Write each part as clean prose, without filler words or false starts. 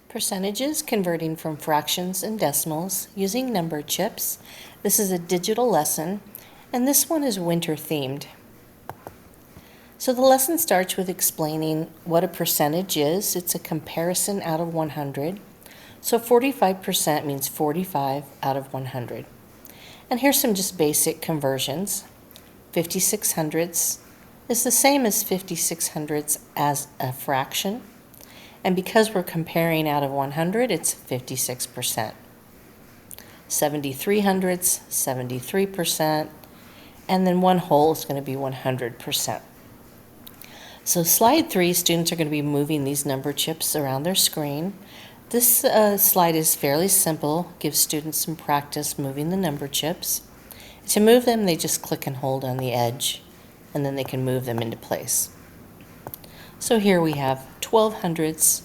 Percentages converting from fractions and decimals using number chips. This is a digital lesson, and this one is winter themed. So the lesson starts with explaining what a percentage is. It's a comparison out of 100. So 45% means 45 out of 100. And here's some just basic conversions. 56 hundredths is the same as 56 hundredths as a fraction. And because we're comparing out of 100, it's 56%. 73 hundredths, 73%, and then one whole is going to be 100%. So slide 3, students are going to be moving these number chips around their screen. This slide is fairly simple, gives students some practice moving the number chips. To move them, they just click and hold on the edge, and then they can move them into place. So here we have 12 hundredths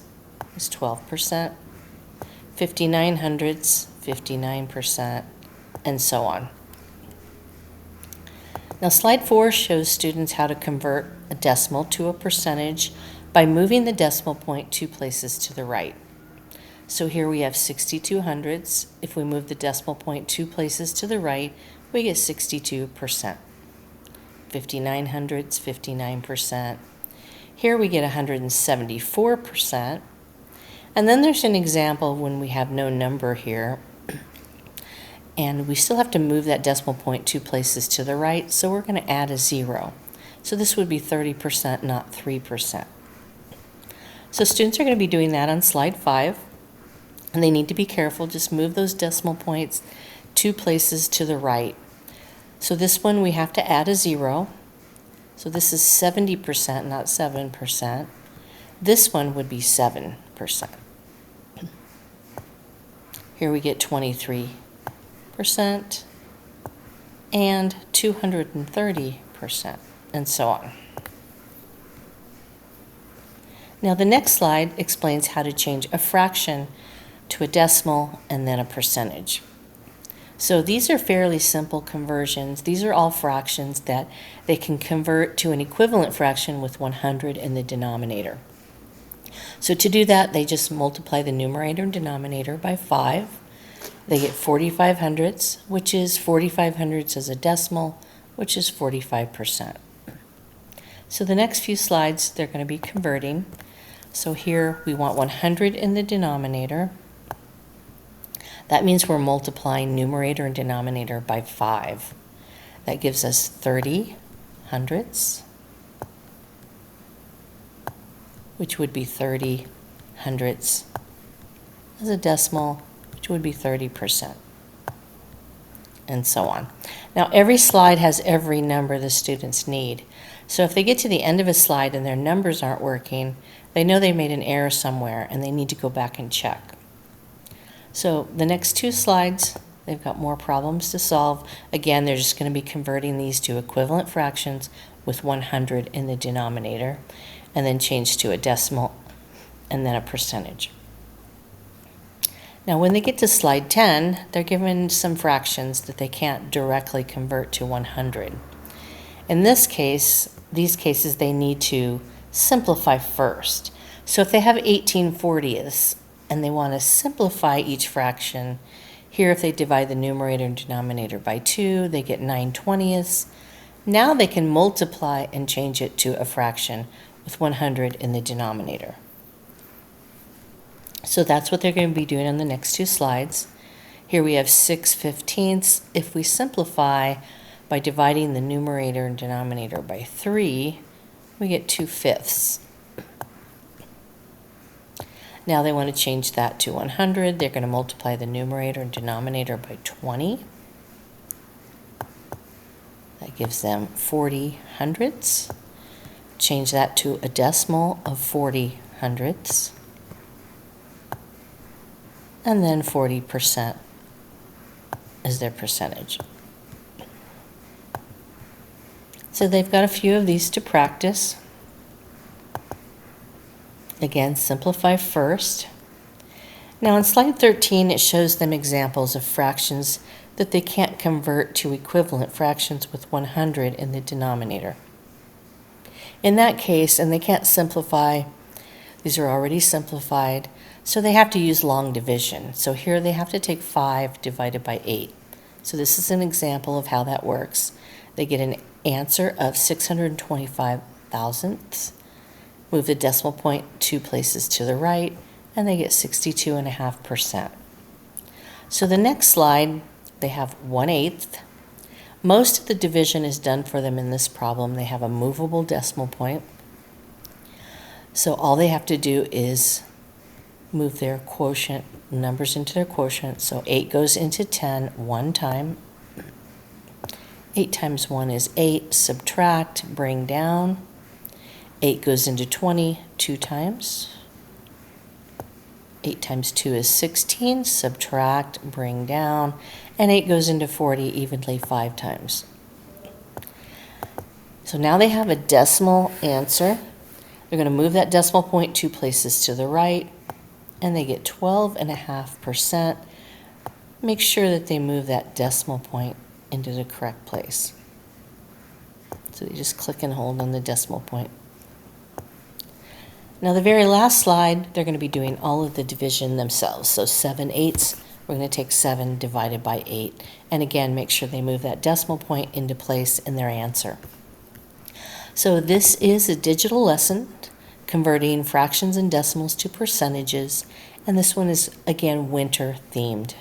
is 12%, 59 hundredths, 59%, and so on. Now slide 4 shows students how to convert a decimal to a percentage by moving the decimal point 2 places to the right. So here we have 62 hundredths. If we move the decimal point 2 places to the right, we get 62%. 59 hundredths, 59%. Here we get 174%. And then there's an example when we have no number here. And we still have to move that decimal point 2 places to the right, so we're going to add a 0. So this would be 30%, not 3%. So students are going to be doing that on slide 5. And they need to be careful, just move those decimal points 2 places to the right. So this one we have to add a 0. So this is 70%, not 7%. This one would be 7%. Here we get 23% and 230%, and so on. Now the next slide explains how to change a fraction to a decimal and then a percentage. So these are fairly simple conversions. These are all fractions that they can convert to an equivalent fraction with 100 in the denominator. So to do that, they just multiply the numerator and denominator by 5. They get 45 hundredths, which is 45 hundredths as a decimal, which is 45%. So the next few slides, they're going to be converting. So here we want 100 in the denominator. That means we're multiplying numerator and denominator by 5. That gives us 30 hundredths, which would be 30 hundredths as a decimal, which would be 30%, and so on. Now every slide has every number the students need. So if they get to the end of a slide and their numbers aren't working, they know they made an error somewhere and they need to go back and check. So the next 2 slides, they've got more problems to solve. Again, they're just going to be converting these to equivalent fractions with 100 in the denominator, and then change to a decimal and then a percentage. Now when they get to slide 10, they're given some fractions that they can't directly convert to 100. In these cases, they need to simplify first. So if they have 18/40ths, and they want to simplify each fraction, here if they divide the numerator and denominator by 2, they get 9/20ths. Now they can multiply and change it to a fraction with 100 in the denominator. So that's what they're going to be doing on the next 2 slides. Here we have 6/15ths. If we simplify by dividing the numerator and denominator by 3, we get 2/5. Now they want to change that to 100. They're going to multiply the numerator and denominator by 20. That gives them 40 hundredths. Change that to a decimal of 40 hundredths. And then 40% is their percentage. So they've got a few of these to practice. Again, simplify first. Now on slide 13, it shows them examples of fractions that they can't convert to equivalent fractions with 100 in the denominator. In that case, and they can't simplify, these are already simplified, So they have to use long division. So here they have to take 5 divided by 8. So this is an example of how that works. They get an answer of 625 thousandths, move the decimal point 2 places to the right, and they get 62.5%. So the next slide, they have 1/8. Most of the division is done for them in this problem. They have a movable decimal point. So all they have to do is move their quotient numbers into their quotient. So 8 goes into 10 one time. 8 times 1 is 8. Subtract, bring down. 8 goes into 20 2 times. 8 times 2 is 16. Subtract, bring down. And 8 goes into 40 evenly 5 times. So now they have a decimal answer. They're going to move that decimal point 2 places to the right, and they get 12.5%. Make sure that they move that decimal point into the correct place. So they just click and hold on the decimal point. Now the very last slide, they're going to be doing all of the division themselves. So 7/8, we're going to take 7 divided by 8. And again, make sure they move that decimal point into place in their answer. So this is a digital lesson converting fractions and decimals to percentages, and this one is again winter themed.